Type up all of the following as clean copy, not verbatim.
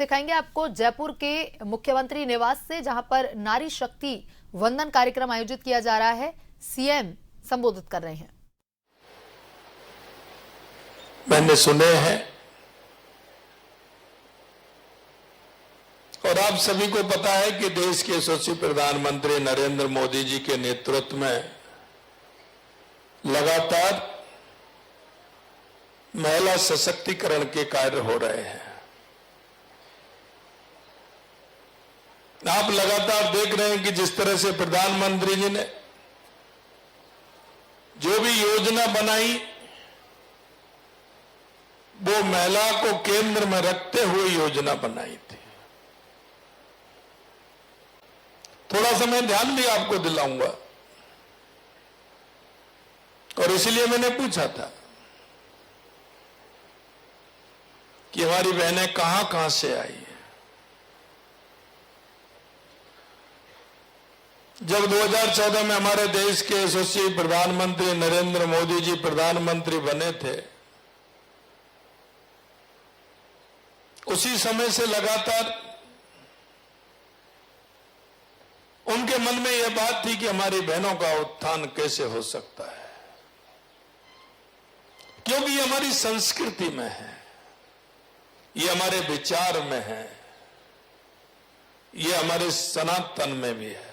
दिखाएंगे आपको जयपुर के मुख्यमंत्री निवास से, जहां पर नारी शक्ति वंदन कार्यक्रम आयोजित किया जा रहा है। सीएम संबोधित कर रहे हैं। मैंने सुने हैं और आप सभी को पता है कि देश के यशस्वी प्रधानमंत्री नरेंद्र मोदी जी के नेतृत्व में लगातार महिला सशक्तिकरण के कार्य हो रहे हैं। आप लगातार देख रहे हैं कि जिस तरह से प्रधानमंत्री जी ने जो भी योजना बनाई वो महिला को केंद्र में रखते हुए योजना बनाई थी। थोड़ा सा मैं ध्यान भी आपको दिलाऊंगा और इसलिए मैंने पूछा था कि हमारी बहनें कहां कहां से आई है। जब 2014 में हमारे देश के यशस्वी प्रधानमंत्री नरेंद्र मोदी जी प्रधानमंत्री बने थे, उसी समय से लगातार उनके मन में यह बात थी कि हमारी बहनों का उत्थान कैसे हो सकता है, क्योंकि ये हमारी संस्कृति में है, ये हमारे विचार में है, ये हमारे सनातन में भी है।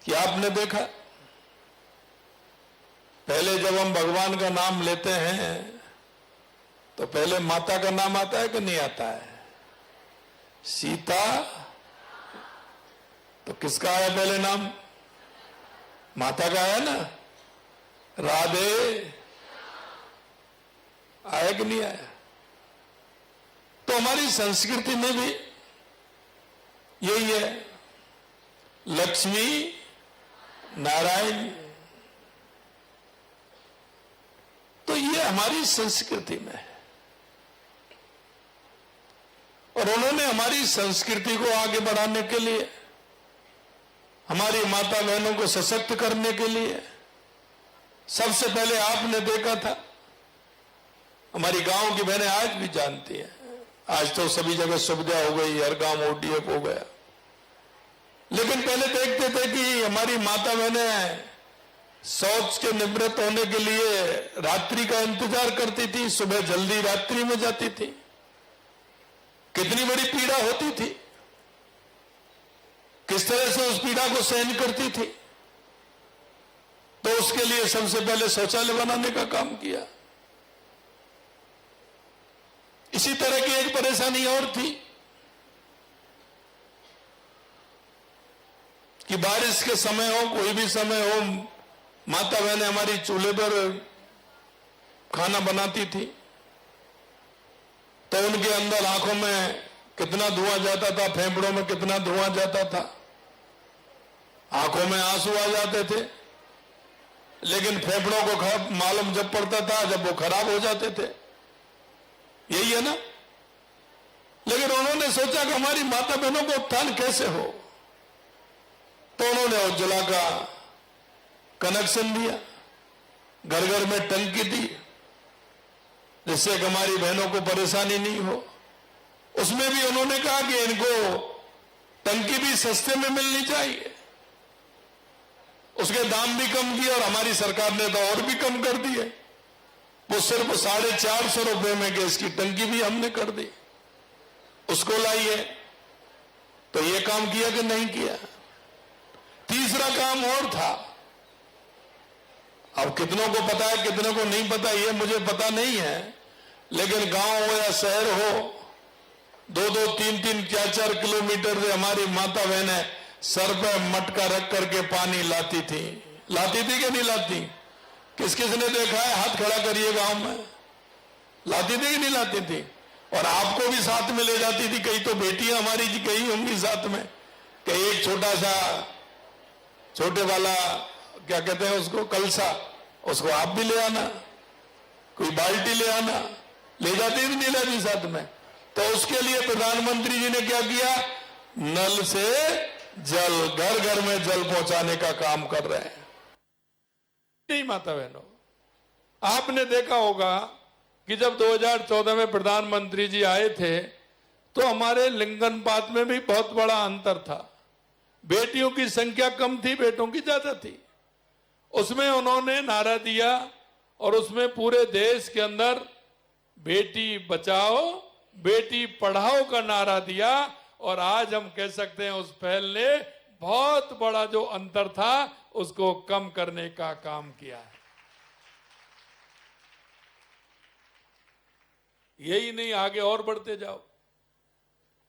कि आपने देखा पहले जब हम भगवान का नाम लेते हैं तो पहले माता का नाम आता है कि नहीं आता है? सीता, तो किसका आया पहले नाम? माता का आया ना। राधे आया कि नहीं आया? तो हमारी संस्कृति में भी यही है, लक्ष्मी नारायण। तो ये हमारी संस्कृति में है और उन्होंने हमारी संस्कृति को आगे बढ़ाने के लिए, हमारी माता बहनों को सशक्त करने के लिए सबसे पहले आपने देखा था, हमारी गांव की बहनें आज भी जानती हैं, आज तो सभी जगह सुविधा हो गई, हर गांव ओडीएफ हो गया, लेकिन पहले देखते थे कि हमारी माता बहनें शौच के निवृत्त होने के लिए रात्रि का इंतजार करती थी, सुबह जल्दी रात्रि में जाती थी। कितनी बड़ी पीड़ा होती थी, किस तरह से उस पीड़ा को सहन करती थी। तो उसके लिए सबसे पहले शौचालय बनाने का काम किया। इसी तरह की एक परेशानी और थी कि बारिश के समय हो, कोई भी समय हो, माता बहनें हमारी चूल्हे पर खाना बनाती थी तो उनके अंदर आंखों में कितना धुआं जाता था, फेफड़ों में कितना धुआं जाता था, आंखों में आंसू आ जाते थे, लेकिन फेफड़ों को मालूम जब पड़ता था जब वो खराब हो जाते थे। यही है ना। लेकिन उन्होंने सोचा कि हमारी माता बहनों को उत्थान कैसे हो, तो उन्होंने उज्ज्वला का कनेक्शन दिया, घर घर में टंकी दी, जिससे कि हमारी बहनों को परेशानी नहीं हो। उसमें भी उन्होंने कहा कि इनको टंकी भी सस्ते में मिलनी चाहिए, उसके दाम भी कम किए और हमारी सरकार ने तो और भी कम कर दिए। वो सिर्फ 450 रुपए में गैस की टंकी भी हमने कर दी, उसको लाइए। तो ये काम किया कि नहीं किया? तीसरा काम और था, अब कितनों को पता है कितनों को नहीं पता ये मुझे पता नहीं है, लेकिन गांव हो या शहर हो, 2-2, 3-3, 4-4 किलोमीटर से हमारी माता बहनें सर पे मटका रख करके पानी लाती थी कि नहीं लाती? किस किस ने देखा है? हाथ खड़ा करिए। गांव में लाती थी कि नहीं लाती थी? और आपको भी साथ में ले जाती थी। कई तो बेटियां हमारी गई होंगी साथ में, कई एक छोटा सा छोटे वाला क्या कहते हैं उसको, कलसा, उसको आप भी ले आना, कोई बाल्टी ले आना, ले जाती थी नहीं लाती साथ में। तो उसके लिए प्रधानमंत्री जी ने क्या किया? नल से जल, घर घर में जल पहुंचाने का काम कर रहे हैं। नहीं माता बहनों, आपने देखा होगा कि जब 2014 में प्रधानमंत्री जी आए थे तो हमारे लिंगानुपात में भी बहुत बड़ा अंतर था। बेटियों की संख्या कम थी, बेटों की ज्यादा थी। उसमें उन्होंने नारा दिया और उसमें पूरे देश के अंदर बेटी बचाओ बेटी पढ़ाओ का नारा दिया। और आज हम कह सकते हैं उस पहल ने बहुत बड़ा जो अंतर था उसको कम करने का काम किया है। यही नहीं, आगे और बढ़ते जाओ।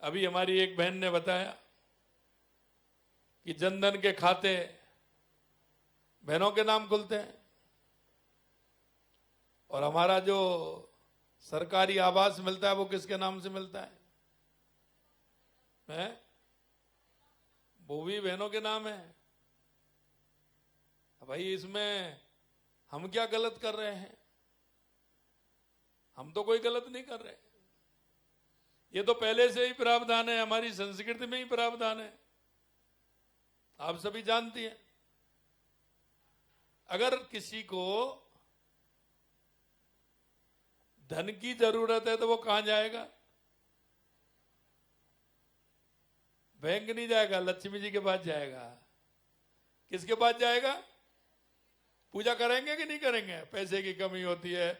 अभी हमारी एक बहन ने बताया कि जनधन के खाते बहनों के नाम खुलते हैं और हमारा जो सरकारी आवास मिलता है वो किसके नाम से मिलता है? वो भी बहनों के नाम है। भाई इसमें हम क्या गलत कर रहे हैं? हम तो कोई गलत नहीं कर रहे। ये तो पहले से ही प्रावधान है, हमारी संस्कृति में ही प्रावधान है, आप सभी जानती हैं। अगर किसी को धन की जरूरत है तो वो कहां जाएगा? बैंक नहीं जाएगा, लक्ष्मी जी के पास जाएगा। किसके पास जाएगा? पूजा करेंगे कि नहीं करेंगे? पैसे की कमी होती है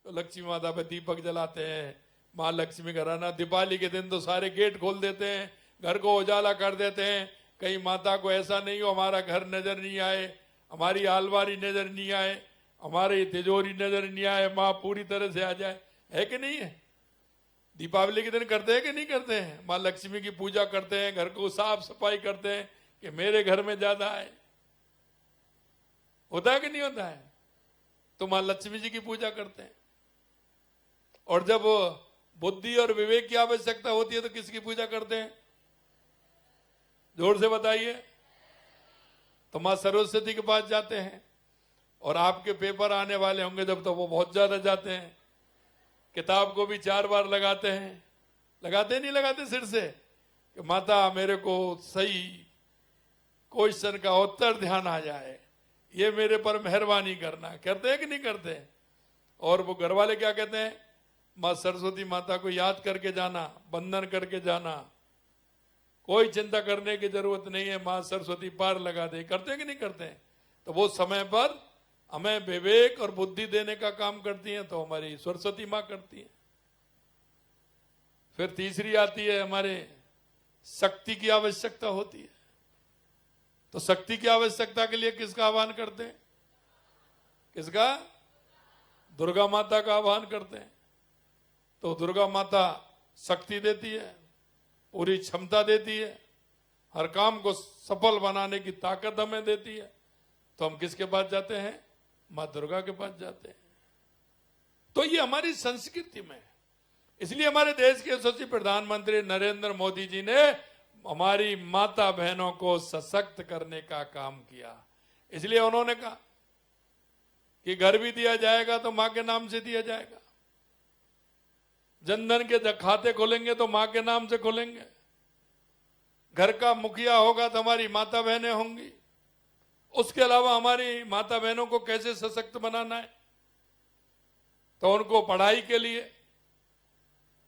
तो लक्ष्मी माता पे दीपक जलाते हैं, माँ लक्ष्मी का राना। दीपावली के दिन तो सारे गेट खोल देते हैं, घर को उजाला कर देते हैं। कहीं माता को ऐसा नहीं हो हमारा घर नजर नहीं आए, हमारी अलमारी नजर नहीं आए, हमारी तिजोरी नजर नहीं आए, माँ पूरी तरह से आ जाए। है कि नहीं है? दीपावली के दिन करते हैं कि नहीं करते हैं? माँ लक्ष्मी की पूजा करते हैं, घर को साफ सफाई करते हैं कि मेरे घर में ज्यादा आए। होता है कि नहीं होता है? तो माँ लक्ष्मी जी की पूजा करते हैं। और जब बुद्धि और विवेक की आवश्यकता होती है तो किसकी पूजा करते हैं? जोर से बताइए। तो माँ सरस्वती के पास जाते हैं। और आपके पेपर आने वाले होंगे जब, तो वो बहुत ज्यादा जाते हैं। किताब को भी 4 बार लगाते हैं। लगाते नहीं लगाते सिर से कि माता मेरे को सही क्वेश्चन का उत्तर ध्यान आ जाए, ये मेरे पर मेहरबानी करना। करते हैं कि नहीं करते? और वो घर वाले क्या कहते हैं? माँ सरस्वती माता को याद करके जाना, वंदन करके जाना, कोई चिंता करने की जरूरत नहीं है, माँ सरस्वती पार लगा दे। करते हैं कि नहीं करते? तो वो समय पर हमें विवेक और बुद्धि देने का काम करती हैं तो हमारी सरस्वती माँ करती है। फिर तीसरी आती है हमारे शक्ति की आवश्यकता होती है। तो शक्ति की आवश्यकता के लिए किसका आह्वान करते हैं? किसका? दुर्गा माता का आह्वान करते हैं। तो दुर्गा माता शक्ति देती है, पूरी क्षमता देती है, हर काम को सफल बनाने की ताकत हमें देती है। तो हम किसके पास जाते हैं? माँ दुर्गा के पास जाते हैं। तो ये हमारी संस्कृति में, इसलिए हमारे देश के यशस्वी प्रधानमंत्री नरेंद्र मोदी जी ने हमारी माता बहनों को सशक्त करने का काम किया। इसलिए उन्होंने कहा कि घर भी दिया जाएगा तो मां के नाम से दिया जाएगा, जनधन के खाते खोलेंगे तो मां के नाम से खोलेंगे, घर का मुखिया होगा तो हमारी माता बहनें होंगी। उसके अलावा हमारी माता बहनों को कैसे सशक्त बनाना है, तो उनको पढ़ाई के लिए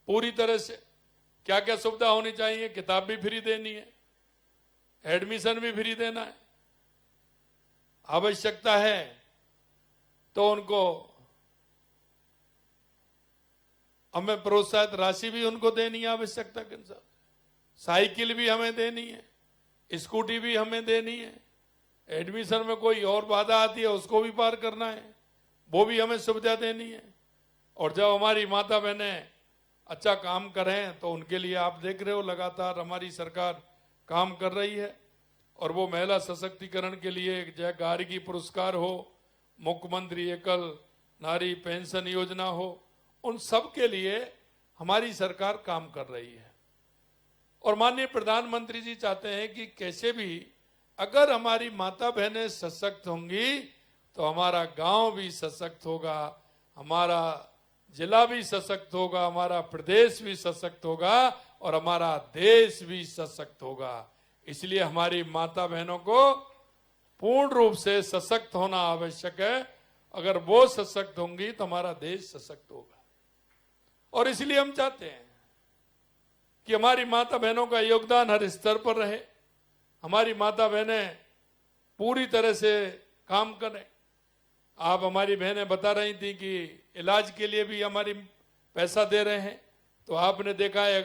पूरी तरह से क्या क्या सुविधा होनी चाहिए। किताब भी फ्री देनी है, एडमिशन भी फ्री देना है, आवश्यकता है तो उनको हमें प्रोत्साहित राशि भी उनको देनी है आवश्यकता के अनुसार, साइकिल भी हमें देनी है, स्कूटी भी हमें देनी है, एडमिशन में कोई और बाधा आती है उसको भी पार करना है, वो भी हमें सुविधा देनी है। और जब हमारी माता बहनें अच्छा काम करें तो उनके लिए आप देख रहे हो लगातार हमारी सरकार काम कर रही है। और वो महिला सशक्तिकरण के लिए जय गार्गी पुरस्कार हो, मुख्यमंत्री एकल नारी पेंशन योजना हो, उन सब के लिए हमारी सरकार काम कर रही है। और माननीय प्रधानमंत्री जी चाहते हैं कि कैसे भी अगर हमारी माता बहनें सशक्त होंगी तो हमारा गांव भी सशक्त होगा, हमारा जिला भी सशक्त होगा, हमारा प्रदेश भी सशक्त होगा और हमारा देश भी सशक्त होगा। इसलिए हमारी माता बहनों को पूर्ण रूप से सशक्त होना आवश्यक है। अगर वो सशक्त होंगी तो हमारा देश सशक्त होगा। और इसलिए हम चाहते हैं कि हमारी माता बहनों का योगदान हर स्तर पर रहे, हमारी माता बहनें पूरी तरह से काम करें। आप हमारी बहनें बता रही थी कि इलाज के लिए भी हमारी पैसा दे रहे हैं, तो आपने देखा है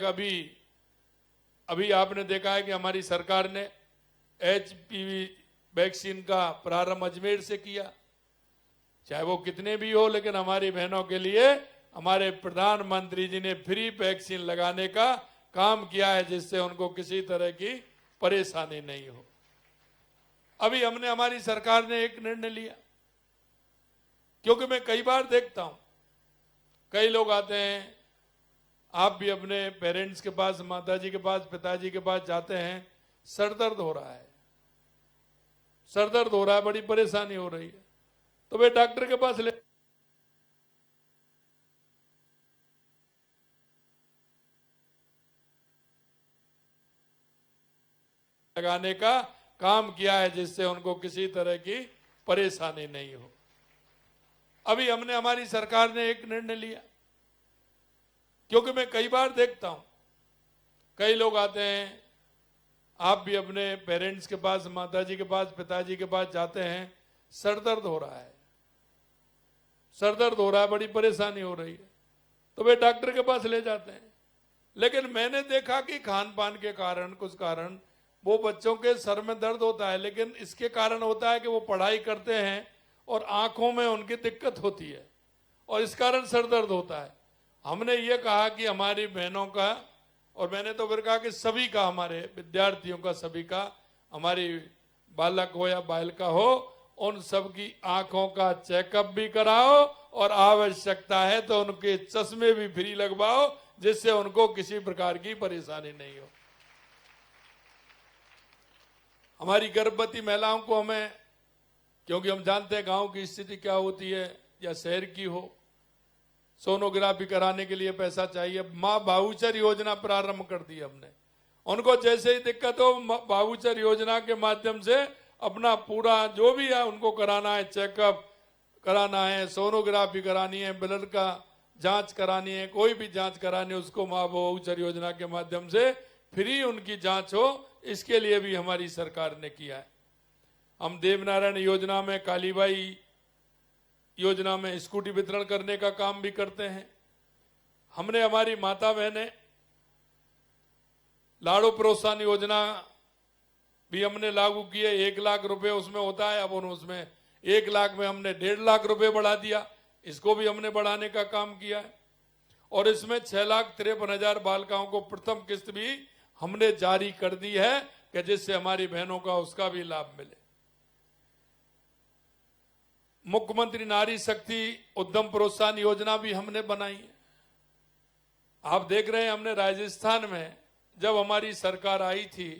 अभी आपने देखा है कि हमारी सरकार ने HPV वैक्सीन का प्रारंभ अजमेर से किया। चाहे वो कितने भी हो, लेकिन हमारी बहनों के लिए हमारे प्रधानमंत्री जी ने फ्री वैक्सीन लगाने का काम किया है, जिससे उनको किसी तरह की परेशानी नहीं हो। अभी हमारी सरकार ने एक निर्णय लिया, क्योंकि मैं कई बार देखता हूं कई लोग आते हैं, आप भी अपने पेरेंट्स के पास, माताजी के पास, पिताजी के पास जाते हैं, सर दर्द हो रहा है, सर दर्द हो रहा है, बड़ी परेशानी हो रही है, तो वे डॉक्टर के पास ले लगाने का काम किया है, जिससे उनको किसी तरह की परेशानी नहीं हो। अभी हमारी सरकार ने एक निर्णय लिया, क्योंकि मैं कई बार देखता हूं कई लोग आते हैं, आप भी अपने पेरेंट्स के पास, माताजी के पास, पिताजी के पास जाते हैं, सर दर्द हो रहा है, सर दर्द हो रहा है, बड़ी परेशानी हो रही है, तो वे डॉक्टर के पास ले जाते हैं। लेकिन मैंने देखा कि खान पान के कारण, कुछ कारण, वो बच्चों के सर में दर्द होता है, लेकिन इसके कारण होता है कि वो पढ़ाई करते हैं और आंखों में उनकी दिक्कत होती है, और इस कारण सर दर्द होता है। हमने ये कहा कि हमारी बहनों का, और मैंने तो फिर कहा कि सभी का, हमारे विद्यार्थियों का, सभी का, हमारी बालक हो या बालिका हो, उन सब की आंखों का चेकअप भी कराओ, और आवश्यकता है तो उनके चश्मे भी फ्री लगवाओ, जिससे उनको किसी प्रकार की परेशानी नहीं हो। हमारी गर्भवती महिलाओं को हमें, क्योंकि हम जानते हैं गांव की स्थिति क्या होती है या शहर की हो, सोनोग्राफी कराने के लिए पैसा चाहिए। मां बाबूचर योजना प्रारंभ कर दी हमने, उनको जैसे ही दिक्कत हो बाबूचर योजना के माध्यम से अपना पूरा जो भी है उनको कराना है, चेकअप कराना है, सोनोग्राफी करानी है, ब्लड का जांच करानी है, कोई भी जांच करानी है, उसको मां बाबूचर योजना के माध्यम से फ्री उनकी जांच हो, इसके लिए भी हमारी सरकार ने किया है। हम देवनारायण योजना में, कालीबाई योजना में स्कूटी वितरण करने का काम भी करते हैं। हमने हमारी माता बहनें, लाड़ो प्रोत्साहन योजना भी हमने लागू किए, 1 लाख रुपए उसमें होता है, अब उसमें 1 लाख में हमने 1.5 लाख रुपए बढ़ा दिया, इसको भी हमने बढ़ाने का काम किया है। और इसमें 6,53,000 बालिकाओं को प्रथम किस्त भी हमने जारी कर दी है, कि जिससे हमारी बहनों का उसका भी लाभ मिले। मुख्यमंत्री नारी शक्ति उद्यम प्रोत्साहन योजना भी हमने बनाई है। आप देख रहे हैं, हमने राजस्थान में जब हमारी सरकार आई थी,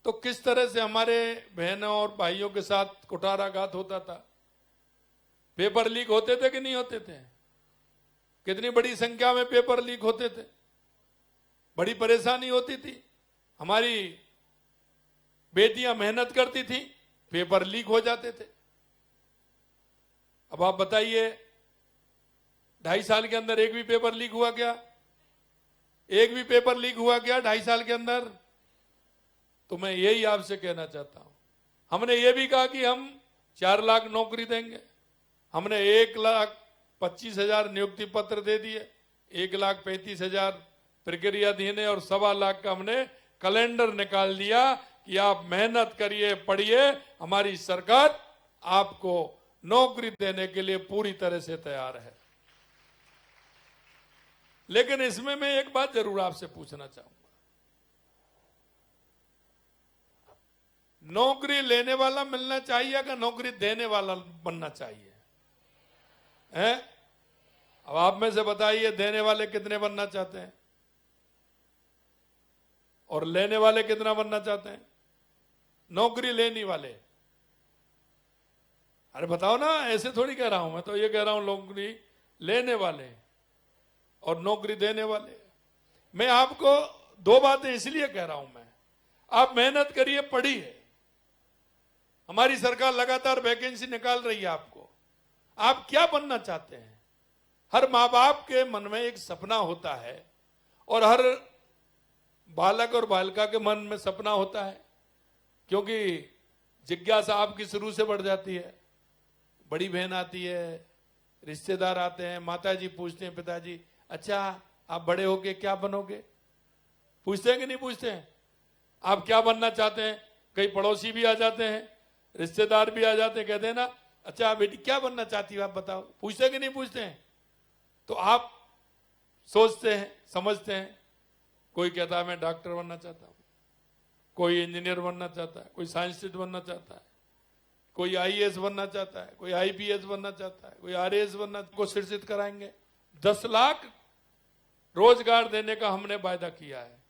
तो किस तरह से हमारे बहनों और भाइयों के साथ कुठाराघात होता था। पेपर लीक होते थे कि नहीं होते थे? कितनी बड़ी संख्या में पेपर लीक होते थे, बड़ी परेशानी होती थी। हमारी बेटियां मेहनत करती थी, पेपर लीक हो जाते थे। अब आप बताइए, 2.5 साल के अंदर एक भी पेपर लीक हुआ क्या? एक भी पेपर लीक हुआ क्या 2.5 साल के अंदर? तो मैं यही आपसे कहना चाहता हूं, हमने ये भी कहा कि हम 4 लाख नौकरी देंगे। हमने 1,25,000 नियुक्ति पत्र दे दिए, 1,35,000 प्रक्रियाधीन है, और 1.25 लाख का हमने कैलेंडर निकाल दिया कि आप मेहनत करिए, पढ़िए, हमारी सरकार आपको नौकरी देने के लिए पूरी तरह से तैयार है। लेकिन इसमें मैं एक बात जरूर आपसे पूछना चाहूंगा, नौकरी लेने वाला मिलना चाहिए कि नौकरी देने वाला बनना चाहिए? हैं? अब आप में से बताइए, देने वाले कितने बनना चाहते हैं और लेने वाले कितना बनना चाहते हैं? नौकरी लेने वाले, अरे बताओ ना, ऐसे थोड़ी कह रहा हूं मैं, तो ये कह रहा हूं नौकरी लेने वाले और नौकरी देने वाले। मैं आपको 2 बातें इसलिए कह रहा हूं, मैं, आप मेहनत करिए, पढ़िए, हमारी सरकार लगातार वैकेंसी निकाल रही है आपको। आप क्या बनना चाहते हैं? हर माँ बाप के मन में एक सपना होता है और हर बालक और बालिका के मन में सपना होता है, क्योंकि जिज्ञासा आपकी शुरू से बढ़ जाती है। बड़ी बहन आती है, रिश्तेदार आते हैं, माताजी पूछते हैं पिताजी अच्छा आप बड़े होके क्या बनोगे, पूछते हैं कि नहीं पूछते हैं? आप क्या बनना चाहते हैं? कई पड़ोसी भी आ जाते हैं, रिश्तेदार भी आ जाते हैं, कहते हैं ना अच्छा बेटी क्या बनना चाहती हो आप बताओ, पूछते हैं कि नहीं पूछते हैं? तो आप सोचते हैं, समझते हैं। कोई कहता है मैं डॉक्टर बनना चाहता हूं, कोई इंजीनियर बनना चाहता है, कोई साइंटिस्ट बनना चाहता है, कोई आईएएस बनना चाहता है, कोई आईपीएस बनना चाहता है, कोई आरएएस बनना को शिक्षित कराएंगे। 10 लाख रोजगार देने का हमने वायदा किया है।